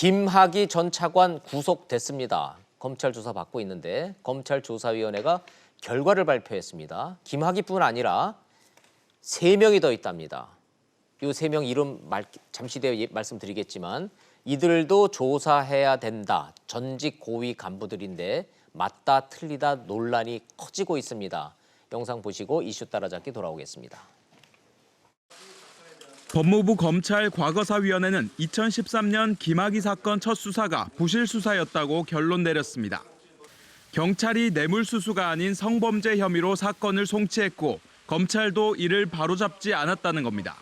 김학의 전 차관 구속됐습니다. 검찰 조사 받고 있는데 검찰조사위원회가 결과를 발표했습니다. 김학의뿐 아니라 3명이 더 있답니다. 이 3명 이름 잠시 뒤에 말씀드리겠지만 이들도 조사해야 된다. 전직 고위 간부들인데 맞다 틀리다 논란이 커지고 있습니다. 영상 보시고 이슈 따라잡기 돌아오겠습니다. 법무부 검찰 과거사위원회는 2013년 김학의 사건 첫 수사가 부실 수사였다고 결론 내렸습니다. 경찰이 뇌물수수가 아닌 성범죄 혐의로 사건을 송치했고 검찰도 이를 바로잡지 않았다는 겁니다.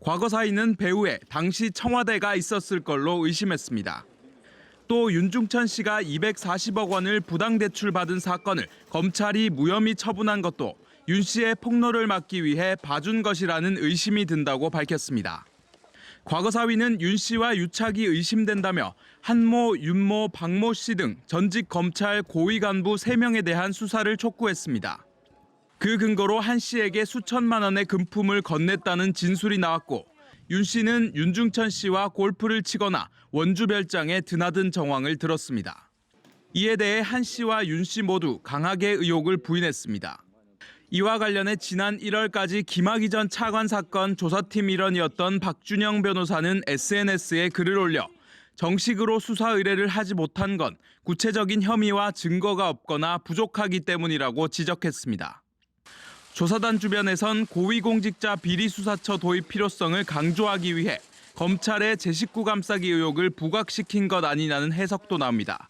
과거사위는 배후에 당시 청와대가 있었을 걸로 의심했습니다. 또 윤중천 씨가 240억 원을 부당대출 받은 사건을 검찰이 무혐의 처분한 것도 윤 씨의 폭로를 막기 위해 봐준 것이라는 의심이 든다고 밝혔습니다. 과거사위는 윤 씨와 유착이 의심된다며 한모, 윤모, 박모 씨 등 전직 검찰 고위 간부 3명에 대한 수사를 촉구했습니다. 그 근거로 한 씨에게 수천만 원의 금품을 건넸다는 진술이 나왔고 윤 씨는 윤중천 씨와 골프를 치거나 원주별장에 드나든 정황을 들었습니다. 이에 대해 한 씨와 윤 씨 모두 강하게 의혹을 부인했습니다. 이와 관련해 지난 1월까지 김학의 전 차관 사건 조사팀 일원이었던 박준영 변호사는 SNS에 글을 올려 정식으로 수사 의뢰를 하지 못한 건 구체적인 혐의와 증거가 없거나 부족하기 때문이라고 지적했습니다. 조사단 주변에선 고위공직자 비리수사처 도입 필요성을 강조하기 위해 검찰의 제 식구 감싸기 의혹을 부각시킨 것 아니냐는 해석도 나옵니다.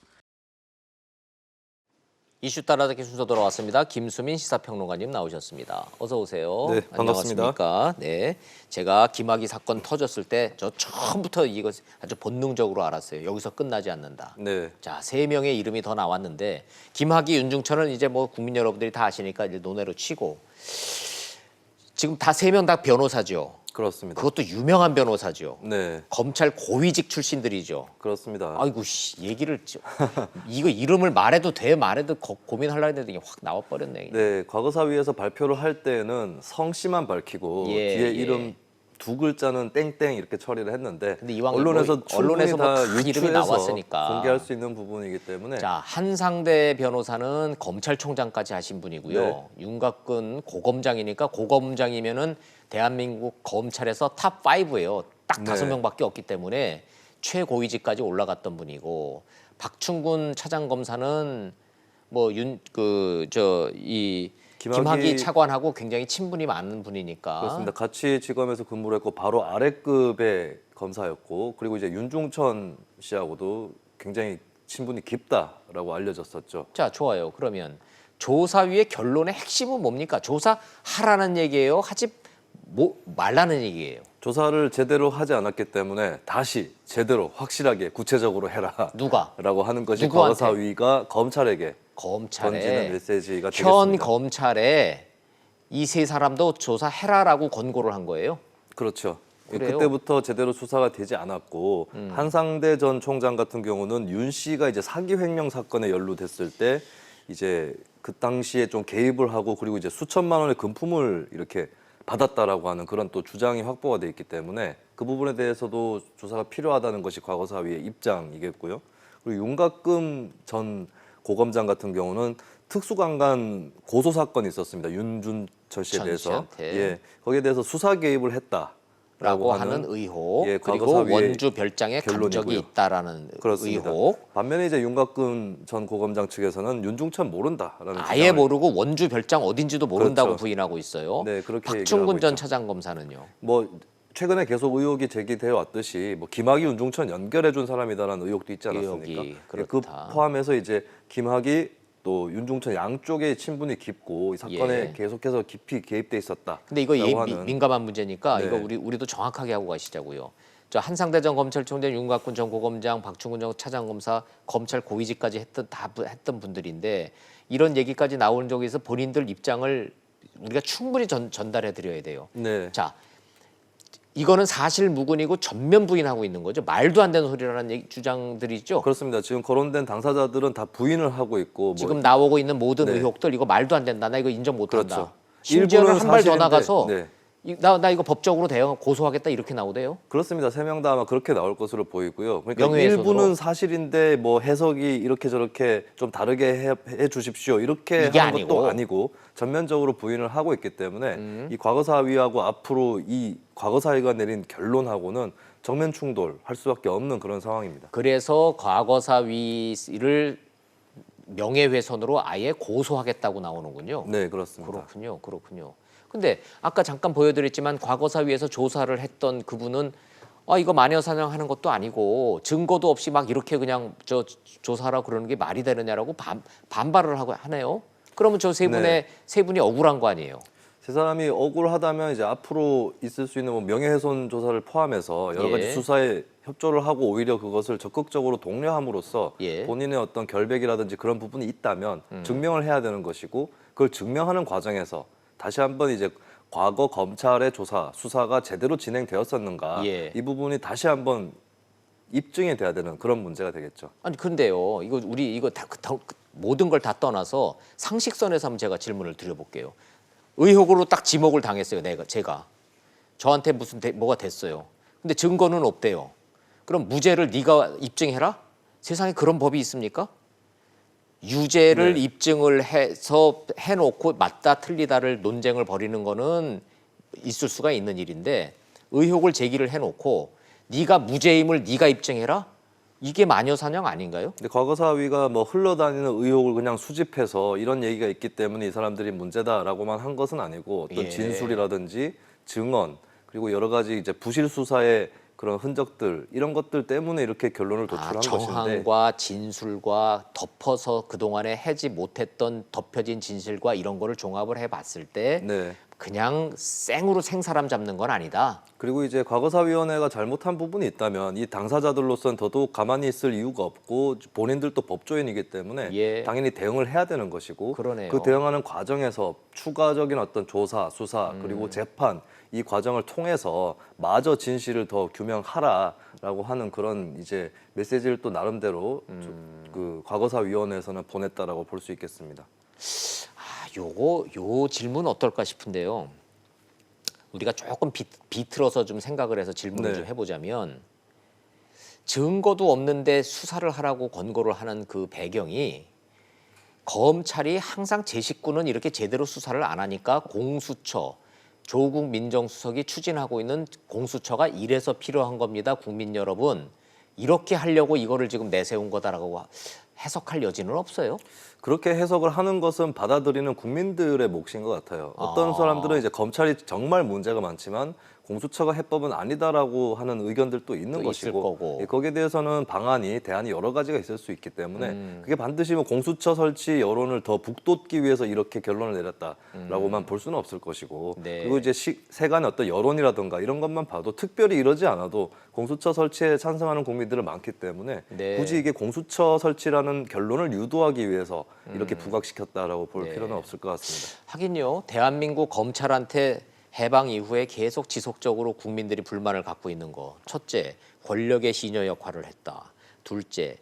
이슈 따라잡기 순서 돌아왔습니다. 김수민 시사평론가님 나오셨습니다. 어서 오세요. 네, 반갑습니다. 안녕하십니까? 네, 제가 김학의 사건 터졌을 때 저 처음부터 이거 아주 본능적으로 알았어요. 여기서 끝나지 않는다. 네. 자, 3명의 이름이 더 나왔는데 김학의, 윤중천은 이제 뭐 국민 여러분들이 다 아시니까 이제 논외로 치고 지금 다 3명 다 변호사죠. 그렇습니다. 그것도 유명한 변호사죠. 네, 검찰 고위직 출신들이죠. 그렇습니다. 아이고 얘기를 이거 이름을 말해도 돼 말해도 고민하려고 했는데 이게 확 나와버렸네. 네, 과거사위에서 발표를 할 때는 성씨만 밝히고 예, 뒤에 예. 이름 2글자는 땡땡 이렇게 처리를 했는데 근데 이왕 언론에서 충분히 뭐 다 큰 이름이 유추해서 나왔으니까 공개할 수 있는 부분이기 때문에 자, 한상대 변호사는 검찰총장까지 하신 분이고요. 네. 윤곽근 고검장이니까 고검장이면은 대한민국 검찰에서 탑 5예요. 딱 네. 5명밖에 없기 때문에 최고위직까지 올라갔던 분이고 박충근 차장검사는 뭐 김학의 차관하고 굉장히 친분이 많은 분이니까 그렇습니다. 같이 지검에서 근무를 했고 바로 아래급의 검사였고 그리고 이제 윤중천 씨하고도 굉장히 친분이 깊다라고 알려졌었죠. 자, 좋아요. 그러면 조사위의 결론의 핵심은 뭡니까? 조사하라는 얘기예요? 하지 말라는 얘기예요? 조사를 제대로 하지 않았기 때문에 다시 제대로 확실하게 구체적으로 해라. 누가? 라고 하는 것이 누구한테? 과거사위가 검찰에게 검찰에 던지는 메시지가 되겠습니다. 현 검찰에 이 3사람도 조사해라라고 권고를 한 거예요? 그렇죠. 그래요? 그때부터 제대로 수사가 되지 않았고 한상대 전 총장 같은 경우는 윤 씨가 이제 사기 횡령 사건에 연루됐을 때 이제 그 당시에 좀 개입을 하고 그리고 이제 수천만 원의 금품을 이렇게 받았다라고 하는 그런 또 주장이 확보가 돼 있기 때문에 그 부분에 대해서도 조사가 필요하다는 것이 과거사위의 입장이겠고요. 그리고 윤곽금 전 고검장 같은 경우는 특수강간 고소 사건이 있었습니다. 윤준천 씨에 대해서 씨한테. 거기에 대해서 수사 개입을 했다라고 하는 의혹 그리고 과거사위의 원주 별장에 간 적이 결론이고요. 있다라는 그렇습니다. 의혹 반면에 이제 윤곽근 전 고검장 측에서는 윤중천 모른다라는 아예 주장을- 모르고 원주 별장 어딘지도 모른다고 그렇죠. 부인하고 있어요. 네, 그렇게 얘기를 박충근 하고 전 있죠. 차장검사는요. 뭐 최근에 계속 의혹이 제기되어 왔듯이 뭐 김학의, 윤중천 연결해 준 사람이다라는 의혹도 있지 않았습니까? 의혹이 그 그렇다. 포함해서 이제 김학의 또 윤중천 양쪽에 친분이 깊고 이 사건에 예. 계속해서 깊이 개입돼 있었다. 근데 이거 하는 민감한 문제니까 네. 이거 우리도 정확하게 하고 가시자고요. 저 한상대 전 검찰총장, 윤곽근 전 고검장, 박충근 전 차장검사, 검찰 고위직까지 했던 분들인데 이런 얘기까지 나오는 쪽에서 본인들 입장을 우리가 충분히 전달해 드려야 돼요. 네. 자, 이거는 사실 무근이고 전면 부인하고 있는 거죠. 말도 안 되는 소리라는 주장들이죠. 그렇습니다. 지금 거론된 당사자들은 다 부인을 하고 있고 지금 나오고 있는 모든 네. 의혹들 이거 말도 안 된다. 나 이거 인정 못 한다. 그렇죠. 심지어는 일부는 한 발 더 사실인데, 나가서 네. 나 이거 법적으로 대응 고소하겠다 이렇게 나오대요. 그렇습니다. 세 명 다 아마 그렇게 나올 것으로 보이고요. 그러니까 명예훼손으로? 일부는 사실인데 뭐 해석이 이렇게 저렇게 좀 다르게 해 주십시오. 이렇게 이게 하는 것도 아니고. 아니고 전면적으로 부인을 하고 있기 때문에 이 과거사위하고 앞으로 이 과거사위가 내린 결론하고는 정면 충돌할 수밖에 없는 그런 상황입니다. 그래서 과거사위를 명예훼손으로 아예 고소하겠다고 나오는군요. 네, 그렇습니다. 그렇군요. 근데 아까 잠깐 보여드렸지만 과거사위에서 조사를 했던 그분은 이거 마녀사냥하는 것도 아니고 증거도 없이 막 이렇게 그냥 조사하라고 그러는 게 말이 되느냐라고 반발을 하네요. 그러면 저 세 분이 억울한 거 아니에요? 세 사람이 억울하다면 이제 앞으로 있을 수 있는 뭐 명예훼손 조사를 포함해서 여러 가지 예. 수사에 협조를 하고 오히려 그것을 적극적으로 독려함으로써 예. 본인의 어떤 결백이라든지 그런 부분이 있다면 증명을 해야 되는 것이고 그걸 증명하는 과정에서 다시 한번 이제 과거 검찰의 조사, 수사가 제대로 진행되었었는가 예. 이 부분이 다시 한번 입증이 돼야 되는 그런 문제가 되겠죠. 아니 근데요, 이거 모든 걸 다 떠나서 상식선에서 한번 제가 질문을 드려볼게요. 의혹으로 딱 지목을 당했어요, 제가. 저한테 뭐가 됐어요. 근데 증거는 없대요. 그럼 무죄를 네가 입증해라? 세상에 그런 법이 있습니까? 유죄를 네. 입증을 해서 해놓고 맞다 틀리다를 논쟁을 벌이는 거는 있을 수가 있는 일인데 의혹을 제기를 해놓고 네가 무죄임을 네가 입증해라? 이게 마녀사냥 아닌가요? 근데 과거사위가 뭐 흘러다니는 의혹을 그냥 수집해서 이런 얘기가 있기 때문에 이 사람들이 문제다라고만 한 것은 아니고 어떤 예. 진술이라든지 증언 그리고 여러 가지 이제 부실 수사의 그런 흔적들 이런 것들 때문에 이렇게 결론을 도출한 것인데 정황과 진술과 덮어서 그동안에 해지 못했던 덮여진 진실과 이런 거를 종합을 해봤을 때 네. 그냥 생으로 생사람 잡는 건 아니다. 그리고 이제 과거사위원회가 잘못한 부분이 있다면 이 당사자들로서는 더더욱 가만히 있을 이유가 없고 본인들도 법조인이기 때문에 예. 당연히 대응을 해야 되는 것이고 그러네요. 그 대응하는 과정에서 추가적인 어떤 조사, 수사 그리고 재판 이 과정을 통해서 마저 진실을 더 규명하라라고 하는 그런 이제 메시지를 또 나름대로 그 과거사위원회에서는 보냈다라고 볼 수 있겠습니다. 요 질문 어떨까 싶은데요. 우리가 조금 비틀어서 좀 생각을 해서 질문을 네. 좀 해보자면 증거도 없는데 수사를 하라고 권고를 하는 그 배경이 검찰이 항상 제 식구는 이렇게 제대로 수사를 안 하니까 공수처, 조국 민정수석이 추진하고 있는 공수처가 이래서 필요한 겁니다. 국민 여러분. 이렇게 하려고 이거를 지금 내세운 거다라고 해석할 여지는 없어요. 그렇게 해석을 하는 것은 받아들이는 국민들의 몫인 것 같아요. 어떤 사람들은 이제 검찰이 정말 문제가 많지만 공수처가 해법은 아니다라고 하는 의견들도 있는 또 있을 것이고 거고. 예, 거기에 대해서는 대안이 여러 가지가 있을 수 있기 때문에 그게 반드시 뭐 공수처 설치 여론을 더 북돋기 위해서 이렇게 결론을 내렸다라고만 볼 수는 없을 것이고 네. 그리고 이제 세간의 어떤 여론이라든가 이런 것만 봐도 특별히 이러지 않아도 공수처 설치에 찬성하는 국민들은 많기 때문에 네. 굳이 이게 공수처 설치라는 결론을 유도하기 위해서 이렇게 부각시켰다라고 볼 네. 필요는 없을 것 같습니다. 하긴요. 대한민국 검찰한테 해방 이후에 계속 지속적으로 국민들이 불만을 갖고 있는 거. 첫째, 권력의 시녀 역할을 했다. 둘째,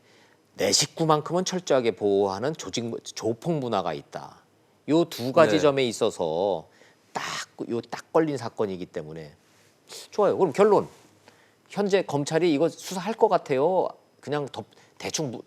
내 식구만큼은 철저하게 보호하는 조폭 문화가 있다. 요 두 가지 네. 점에 있어서 딱 걸린 사건이기 때문에 좋아요. 그럼 결론. 현재 검찰이 이거 수사할 것 같아요. 그냥 대충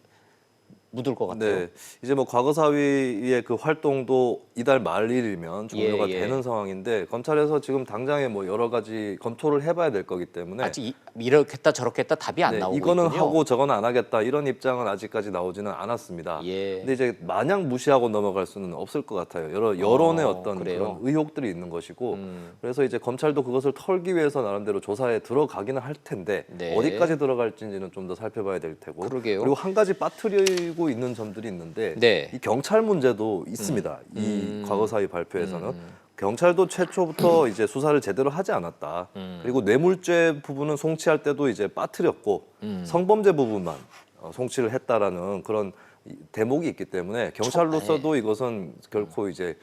묻을 것 같아요. 네, 이제 뭐 과거사위의 그 활동도 이달 말일이면 종료가 예. 되는 상황인데 검찰에서 지금 당장에 뭐 여러 가지 검토를 해봐야 될 거기 때문에 아직 이렇게 했다 저렇게 했다 답이 안 나오고 이거는 있군요. 하고 저거는 안 하겠다 이런 입장은 아직까지 나오지는 않았습니다. 예. 근데 이제 마냥 무시하고 넘어갈 수는 없을 것 같아요. 여론의 어떤 그래요? 그런 의혹들이 있는 것이고 그래서 이제 검찰도 그것을 털기 위해서 나름대로 조사에 들어가기는 할 텐데 네. 어디까지 들어갈지는 좀 더 살펴봐야 될 테고 그러게요. 그리고 한 가지 빠뜨리고 있는 점들이 있는데 네. 이 경찰 문제도 있습니다. 이 과거사위 발표에서는 경찰도 최초부터 이제 수사를 제대로 하지 않았다. 그리고 뇌물죄 부분은 송치할 때도 이제 빠뜨렸고 성범죄 부분만 송치를 했다라는 그런 대목이 있기 때문에 경찰로서도 이것은 결코 이제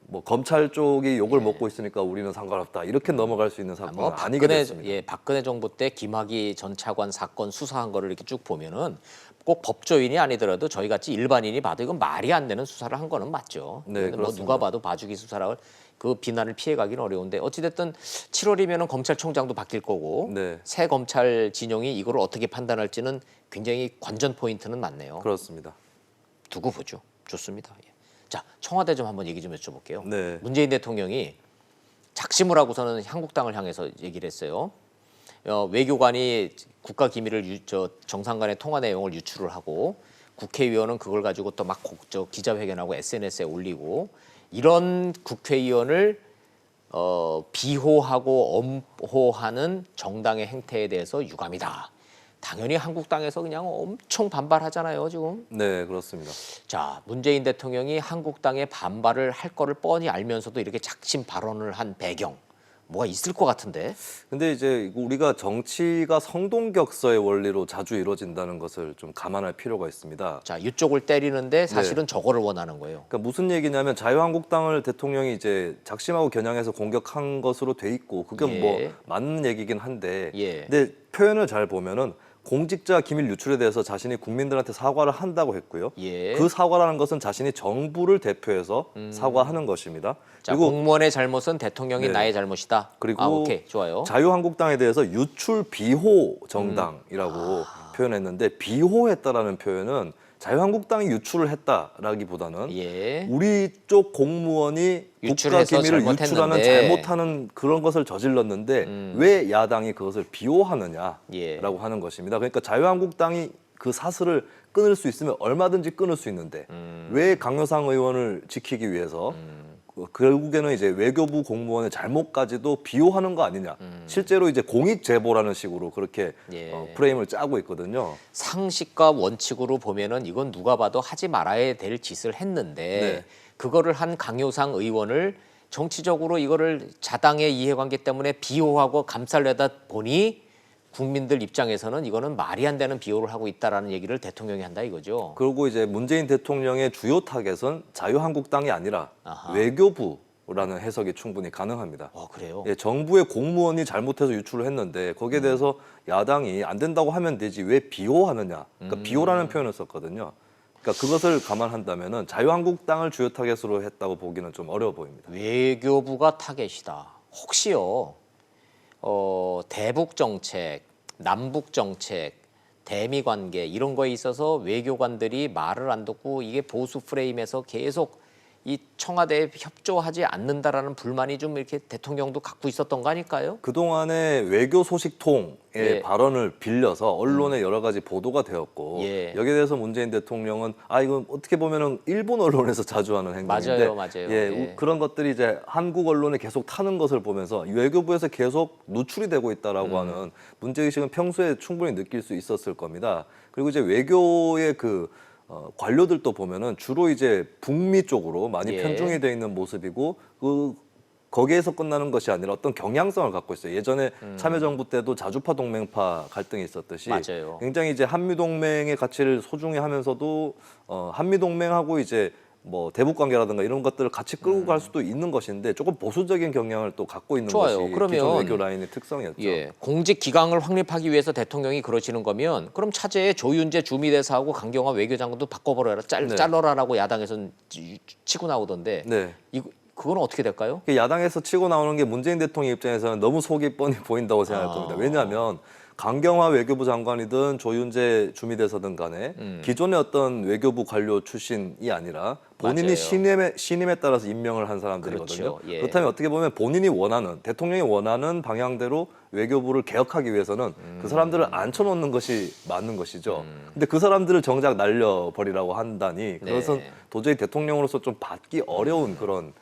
뭐 검찰 쪽이 욕을 먹고 있으니까 우리는 상관없다 이렇게 넘어갈 수 있는 사건은 아니게 됐습니다. 박근혜 정부 때 김학의 전 차관 사건 수사한 거를 이렇게 쭉 보면은 꼭 법조인이 아니더라도 저희 같이 일반인이 봐도 이건 말이 안 되는 수사를 한 거는 맞죠. 네, 뭐 그렇습니다. 누가 봐도 봐주기 수사라고 그 비난을 피해가기는 어려운데 어찌됐든 7월이면은 검찰총장도 바뀔 거고 네. 새 검찰 진영이 이거를 어떻게 판단할지는 굉장히 관전 포인트는 많네요. 그렇습니다. 두고 보죠. 좋습니다. 예. 자, 청와대 좀 한번 얘기 좀 여쭤볼게요. 네. 문재인 대통령이 작심을 하고서는 한국당을 향해서 얘기를 했어요. 외교관이 국가 기밀을 정상 간의 통화 내용을 유출을 하고 국회의원은 그걸 가지고 또 막 기자회견하고 SNS에 올리고 이런 국회의원을 비호하고 엄호하는 정당의 행태에 대해서 유감이다. 당연히 한국당에서 그냥 엄청 반발하잖아요, 지금. 네, 그렇습니다. 자, 문재인 대통령이 한국당에 반발을 할 거를 뻔히 알면서도 이렇게 작심 발언을 한 배경 뭐가 있을 것 같은데. 근데 이제 우리가 정치가 성동격서의 원리로 자주 이루어진다는 것을 좀 감안할 필요가 있습니다. 자, 이쪽을 때리는데 사실은 저거를 원하는 거예요. 그러니까 무슨 얘기냐면 자유한국당을 대통령이 이제 작심하고 겨냥해서 공격한 것으로 돼 있고 그건 예. 뭐 맞는 얘기긴 한데 예. 근데 표현을 잘 보면은 공직자 기밀 유출에 대해서 자신이 국민들한테 사과를 한다고 했고요. 예. 그 사과라는 것은 자신이 정부를 대표해서 사과하는 것입니다. 자, 그리고 공무원의 잘못은 대통령이 네. 나의 잘못이다. 그리고 오케이, 좋아요. 자유한국당에 대해서 유출 비호 정당이라고 표현했는데 비호했다라는 표현은 자유한국당이 유출을 했다라기보다는 예. 우리 쪽 공무원이 국가 유출해서 기밀을 잘못했는데. 유출하는 잘못하는 그런 것을 저질렀는데 왜 야당이 그것을 비호하느냐라고 예. 하는 것입니다. 그러니까 자유한국당이 그 사슬을 끊을 수 있으면 얼마든지 끊을 수 있는데 왜 강효상 의원을 지키기 위해서 결국에는 이제 외교부 공무원의 잘못까지도 비호하는 거 아니냐. 실제로 이제 공익 제보라는 식으로 그렇게 예. 프레임을 짜고 있거든요. 상식과 원칙으로 보면은 이건 누가 봐도 하지 말아야 될 짓을 했는데 네. 그거를 한 강효상 의원을 정치적으로 이거를 자당의 이해관계 때문에 비호하고 감쌀려다 보니 국민들 입장에서는 이거는 말이 안 되는 비호를 하고 있다라는 얘기를 대통령이 한다 이거죠. 그리고 이제 문재인 대통령의 주요 타겟은 자유한국당이 아니라 아하. 외교부라는 해석이 충분히 가능합니다. 그래요? 예, 정부의 공무원이 잘못해서 유출을 했는데 거기에 대해서 야당이 안 된다고 하면 되지 왜 비호하느냐. 그러니까 비호라는 표현을 썼거든요. 그러니까 그것을 감안한다면은 자유한국당을 주요 타겟으로 했다고 보기는 좀 어려워 보입니다. 외교부가 타겟이다. 혹시요, 대북 정책, 남북 정책, 대미 관계 이런 거에 있어서 외교관들이 말을 안 듣고 이게 보수 프레임에서 계속 이 청와대에 협조하지 않는다라는 불만이 좀 이렇게 대통령도 갖고 있었던 거 아닐까요? 그동안에 외교 소식통의 예. 발언을 빌려서 언론에 여러 가지 보도가 되었고 예. 여기에 대해서 문재인 대통령은 이건 어떻게 보면은 일본 언론에서 자주 하는 행동인데 맞아요. 예, 예. 그런 것들이 이제 한국 언론에 계속 타는 것을 보면서 외교부에서 계속 누출이 되고 있다라고 하는 문제의식은 평소에 충분히 느낄 수 있었을 겁니다. 그리고 이제 외교의 관료들도 보면은 주로 이제 북미 쪽으로 많이 예. 편중이 돼 있는 모습이고 거기에서 끝나는 것이 아니라 어떤 경향성을 갖고 있어요. 예전에 참여정부 때도 자주파 동맹파 갈등이 있었듯이 맞아요. 굉장히 이제 한미동맹의 가치를 소중히 하면서도 한미동맹하고 이제 뭐 대북 관계라든가 이런 것들을 같이 끌고 갈 수도 있는 것인데 조금 보수적인 경향을 또 갖고 있는 좋아요. 것이 그러면 기존 외교 라인의 특성이었죠. 예, 공직 기강을 확립하기 위해서 대통령이 그러시는 거면 그럼 차제에 조윤재 주미대사하고 강경화 외교장관도 바꿔버려라, 네. 잘라라라고 야당에서는 치고 나오던데 네. 그건 어떻게 될까요? 야당에서 치고 나오는 게 문재인 대통령 입장에서는 너무 속이 뻔히 보인다고 생각할 겁니다. 왜냐하면 강경화 외교부 장관이든 조윤재 주미대사든 간에 기존의 어떤 외교부 관료 출신이 아니라 본인이 맞아요. 신임에 따라서 임명을 한 사람들이거든요. 그렇죠. 예. 그렇다면 어떻게 보면 본인이 원하는 대통령이 원하는 방향대로 외교부를 개혁하기 위해서는 그 사람들을 앉혀놓는 것이 맞는 것이죠. 근데 그 사람들을 정작 날려버리라고 한다니 그것은 도저히 대통령으로서 좀 받기 어려운 그런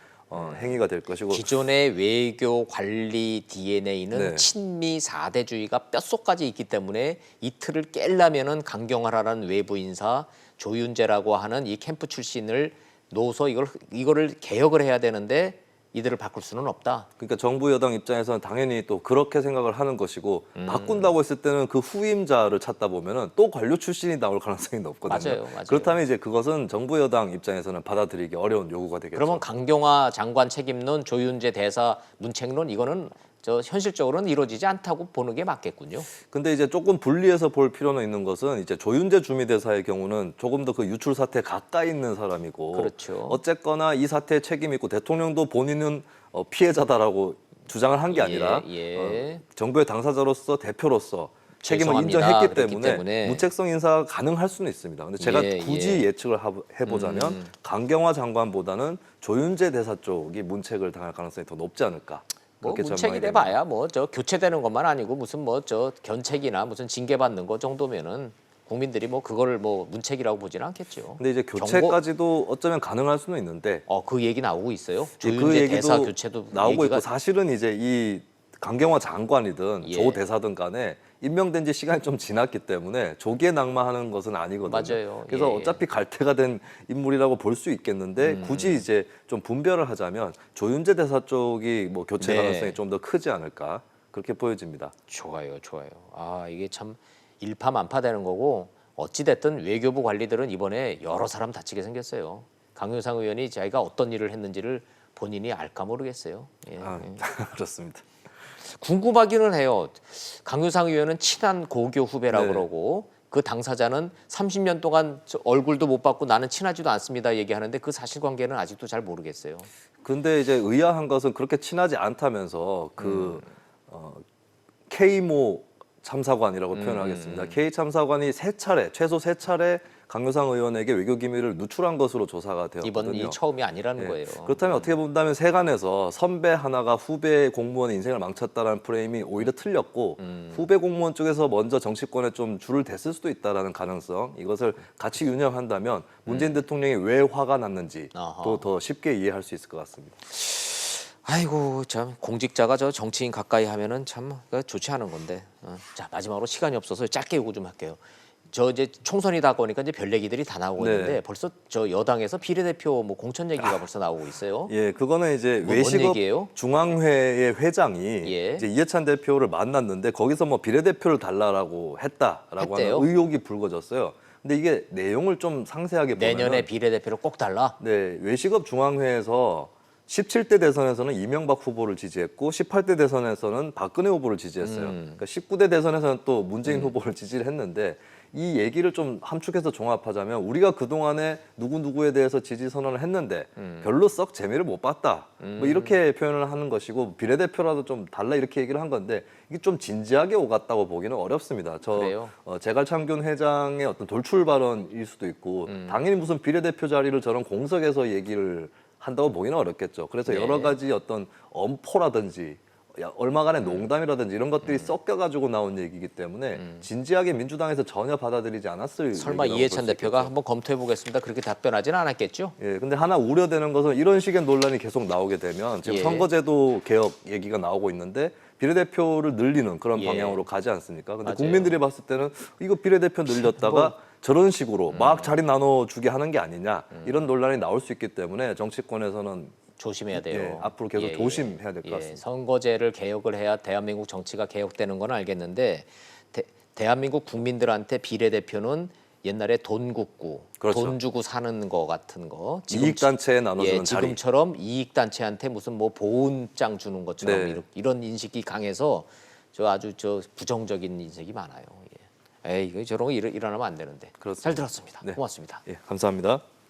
행위가 될 것이고 기존의 외교 관리 DNA는 네. 친미 4대주의가 뼛속까지 있기 때문에 이 틀을 깨려면은 강경화라는 외부 인사 조윤재라고 하는 이 캠프 출신을 놓아서 이거를 개혁을 해야 되는데 이들을 바꿀 수는 없다. 그러니까 정부 여당 입장에서는 당연히 또 그렇게 생각을 하는 것이고 바꾼다고 했을 때는 그 후임자를 찾다 보면은 또 관료 출신이 나올 가능성이 높거든요. 맞아요. 그렇다면 이제 그것은 정부 여당 입장에서는 받아들이기 어려운 요구가 되겠죠. 그러면 강경화 장관 책임론, 조윤재 대사 문책론 이거는 저 현실적으로는 이루어지지 않다고 보는 게 맞겠군요. 근데 이제 조금 분리해서 볼 필요는 있는 것은 이제 조윤재 주미대사의 경우는 조금 더 그 유출 사태에 가까이 있는 사람이고 그렇죠. 어쨌거나 이 사태에 책임이 있고 대통령도 본인은 피해자다라고 주장을 한 게 아니라 정부의 당사자로서 대표로서 책임을 죄송합니다. 인정했기 그랬기 때문에 때문에. 무책성 인사가 가능할 수는 있습니다. 근데 제가 굳이 예측을 해보자면 강경화 장관보다는 조윤재 대사 쪽이 문책을 당할 가능성이 더 높지 않을까. 뭐 그렇게 문책이 전망이 됩니다. 돼봐야 뭐 저 교체되는 것만 아니고 무슨 뭐 저 견책이나 무슨 징계 받는 거 정도면은 국민들이 뭐 그거를 뭐 문책이라고 보지는 않겠죠. 근데 이제 교체까지도 어쩌면 가능할 수는 있는데 그 얘기 나오고 있어요. 그 조윤재 얘기도 대사 교체도 나오고 얘기가 있고 사실은 이제 이 강경화 장관이든 조 대사든 간에 임명된 지 시간이 좀 지났기 때문에 조기에 낙마하는 것은 아니거든요. 맞아요. 그래서 예. 어차피 갈퇴가 된 인물이라고 볼 수 있겠는데 굳이 이제 좀 분별을 하자면 조윤재 대사 쪽이 뭐 교체 네. 가능성이 좀 더 크지 않을까 그렇게 보여집니다. 좋아요, 좋아요. 아 이게 참 일파만파되는 거고 어찌 됐든 외교부 관리들은 이번에 여러 사람 다치게 생겼어요. 강효상 의원이 자기가 어떤 일을 했는지를 본인이 알까 모르겠어요. 예. 그렇습니다. 궁금하기는 해요. 강효상 의원은 친한 고교 후배라고 네. 그러고 그 당사자는 30년 동안 저 얼굴도 못 봤고 나는 친하지도 않습니다 얘기하는데 그 사실관계는 아직도 잘 모르겠어요. 근데 이제 의아한 것은 그렇게 친하지 않다면서 그 K모 참사관이라고 표현하겠습니다. K 참사관이 최소 세 차례 강효상 의원에게 외교 기밀을 누출한 것으로 조사가 되었거든요. 이번이 처음이 아니라는 예. 거예요. 그렇다면 어떻게 본다면 세간에서 선배 하나가 후배 공무원의 인생을 망쳤다는 프레임이 오히려 틀렸고 후배 공무원 쪽에서 먼저 정치권에 좀 줄을 댔을 수도 있다라는 가능성 이것을 같이 유념한다면 문재인 대통령이 왜 화가 났는지 또 더 쉽게 이해할 수 있을 것 같습니다. 아이고 참 공직자가 저 정치인 가까이 하면은 참 좋지 않은 건데. 자 마지막으로 시간이 없어서 짧게 요구 좀 할게요. 저 이제 총선이 다가오니까 이제 별 얘기들이 다 나오고 네. 있는데 벌써 저 여당에서 비례대표 뭐 공천 얘기가 벌써 나오고 있어요. 예, 그거는 이제 뭔 외식업 얘기예요? 중앙회의 회장이 예. 이제 이해찬 대표를 만났는데 거기서 뭐 비례대표를 달라고 했다라고 했대요? 하는 의혹이 불거졌어요. 근데 이게 내용을 좀 상세하게 보면 내년에 비례대표를 꼭 달라. 네, 외식업 중앙회에서 17대 대선에서는 이명박 후보를 지지했고 18대 대선에서는 박근혜 후보를 지지했어요. 그러니까 19대 대선에서는 또 문재인 후보를 지지를 했는데 이 얘기를 좀 함축해서 종합하자면 우리가 그동안에 누구누구에 대해서 지지 선언을 했는데 별로 썩 재미를 못 봤다. 뭐 이렇게 표현을 하는 것이고 비례대표라도 좀 달라 이렇게 얘기를 한 건데 이게 좀 진지하게 오갔다고 보기는 어렵습니다. 그래요? 제갈창균 회장의 어떤 돌출 발언일 수도 있고 당연히 무슨 비례대표 자리를 저런 공석에서 얘기를 한다고 보기는 어렵겠죠. 그래서 네. 여러 가지 어떤 엄포라든지 얼마간의 농담이라든지 이런 것들이 섞여가지고 나온 얘기이기 때문에 진지하게 민주당에서 전혀 받아들이지 않았을 설마 얘기라고 이해찬 볼수 대표가 있겠죠. 한번 검토해 보겠습니다. 그렇게 답변하지는 않았겠죠? 예, 근데 하나 우려되는 것은 이런 식의 논란이 계속 나오게 되면 지금 예. 선거제도 개혁 얘기가 나오고 있는데 비례대표를 늘리는 그런 예. 방향으로 가지 않습니까? 근데 맞아요. 국민들이 봤을 때는 이거 비례대표 늘렸다가 저런 식으로 막 자리 나눠주게 하는 게 아니냐 이런 논란이 나올 수 있기 때문에 정치권에서는 조심해야 돼요. 예, 앞으로 계속 조심해야 될 것 같습니다. 선거제를 개혁을 해야 대한민국 정치가 개혁되는 건 알겠는데 대한민국 국민들한테 비례대표는 옛날에 돈국구, 그렇죠. 돈 주고 사는 거 같은 거. 이익단체에 나눠주는 자리. 지금처럼 이익단체한테 무슨 뭐 보훈장 주는 것처럼 네. 이런 인식이 강해서 아주 부정적인 인식이 많아요. 예. 에이, 저런 거 일어나면 안 되는데. 그렇습니다. 잘 들었습니다. 네. 고맙습니다. 예, 감사합니다.